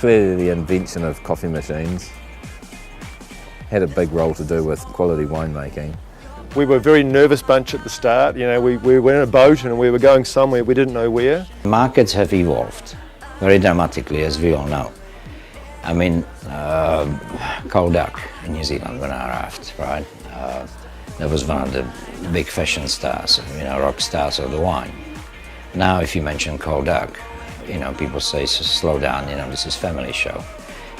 clearly the invention of coffee machines had a big role to do with quality winemaking. We were a very nervous bunch at the start. You know, we were in a boat and we were going somewhere, we didn't know where. Markets have evolved very dramatically, as we all know. I mean, cold duck in New Zealand when I arrived, right? That was one of the big fashion stars, rock stars of the wine. Now, if you mention cold duck, people say, slow down, this is family show.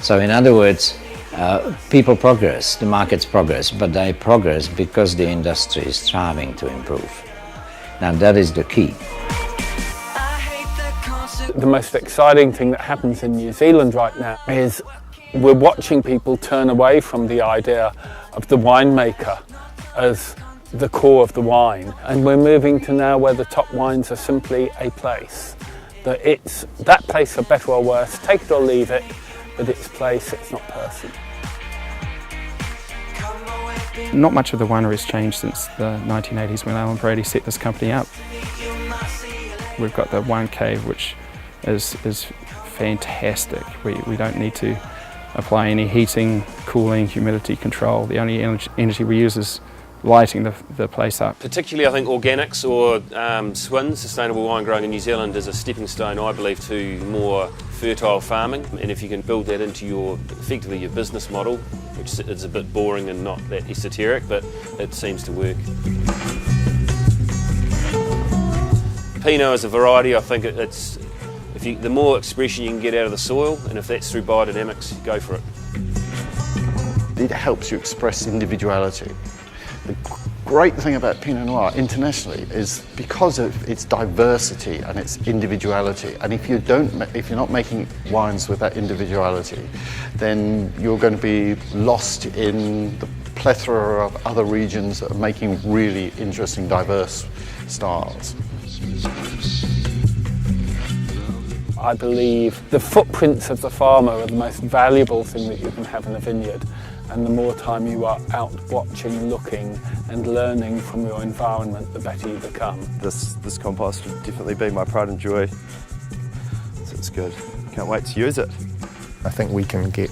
So in other words, people progress, the markets progress, but they progress because the industry is striving to improve. Now that is the key. The most exciting thing that happens in New Zealand right now is we're watching people turn away from the idea of the winemaker as the core of the wine, and we're moving to now where the top wines are simply a place. That it's that place for better or worse, take it or leave it, but it's place, it's not person. Not much of the winery has changed since the 1980s when Alan Brady set this company up. We've got the wine cave, which is fantastic. We don't need to apply any heating, cooling, humidity control. The only energy we use is lighting the place up. Particularly I think organics or SWIN, sustainable wine growing in New Zealand, is a stepping stone, I believe, to more fertile farming. And if you can build that into effectively your business model, which is a bit boring and not that esoteric, but it seems to work. Pinot is a variety. I think the more expression you can get out of the soil, and if that's through biodynamics, go for it. It helps you express individuality. The great thing about Pinot Noir internationally is because of its diversity and its individuality, and if you're not making wines with that individuality, then you're going to be lost in the plethora of other regions that are making really interesting, diverse styles. I believe the footprints of the farmer are the most valuable thing that you can have in a vineyard. And the more time you are out watching, looking and learning from your environment, the better you become. This compost would definitely be my pride and joy. So it's good. Can't wait to use it. I think we can get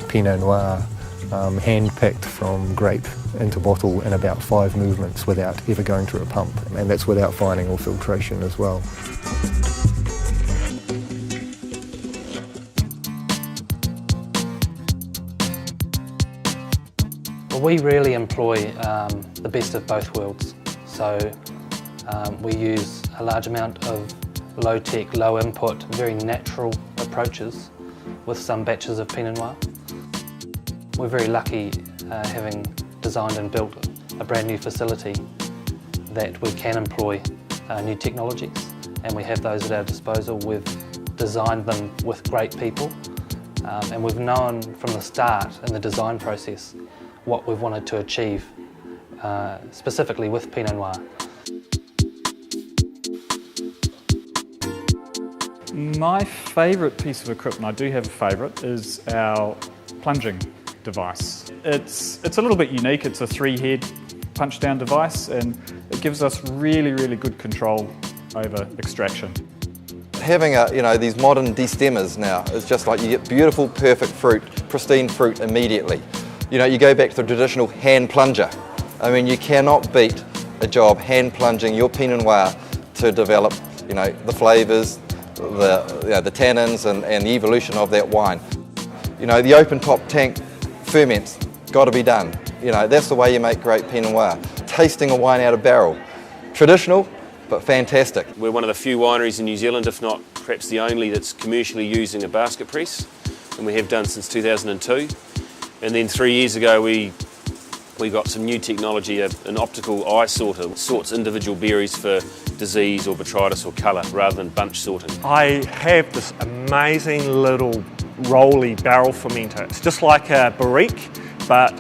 Pinot Noir hand-picked from grape into bottle in about 5 movements without ever going through a pump. And that's without fining or filtration as well. We really employ the best of both worlds. So we use a large amount of low-tech, low-input, very natural approaches with some batches of Pinot Noir. We're very lucky having designed and built a brand new facility that we can employ new technologies, and we have those at our disposal. We've designed them with great people, and we've known from the start in the design process what we've wanted to achieve, specifically with Pinot Noir. My favourite piece of equipment, I do have a favourite, is our plunging device. It's a little bit unique. It's a 3-head punch-down device, and it gives us really, really good control over extraction. Having these modern destemmers now is just like you get beautiful, perfect fruit, pristine fruit immediately. You go back to the traditional hand plunger. I mean, you cannot beat a job hand plunging your Pinot Noir to develop, the flavours, the tannins and the evolution of that wine. The open top tank ferment's got to be done. That's the way you make great Pinot Noir. Tasting a wine out of barrel. Traditional, but fantastic. We're one of the few wineries in New Zealand, if not perhaps the only, that's commercially using a basket press, and we have done since 2002. And then 3 years ago we got some new technology, an optical eye sorter, sorts individual berries for disease or botrytis or colour rather than bunch sorting. I have this amazing little rolly barrel fermenter. It's just like a barrique, but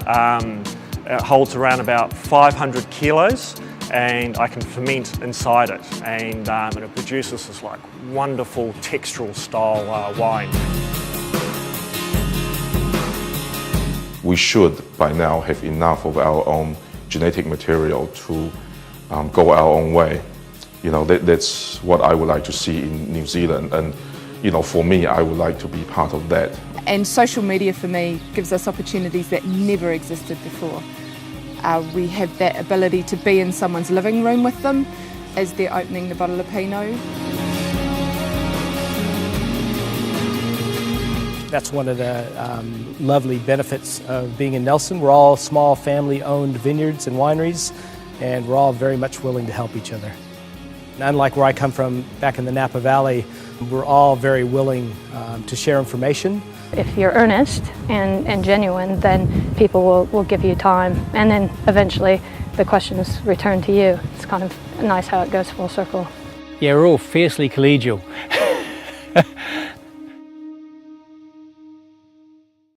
it holds around about 500 kilos, and I can ferment inside it, and it produces this like wonderful textural style wine. We should by now have enough of our own genetic material to go our own way. That's what I would like to see in New Zealand, and for me, I would like to be part of that. And social media for me gives us opportunities that never existed before. We have that ability to be in someone's living room with them as they're opening the bottle of Pinot. That's one of the lovely benefits of being in Nelson. We're all small family-owned vineyards and wineries, and we're all very much willing to help each other. And unlike where I come from, back in the Napa Valley, we're all very willing to share information. If you're earnest and genuine, then people will give you time, and then eventually the questions return to you. It's kind of nice how it goes full circle. Yeah, we're all fiercely collegial.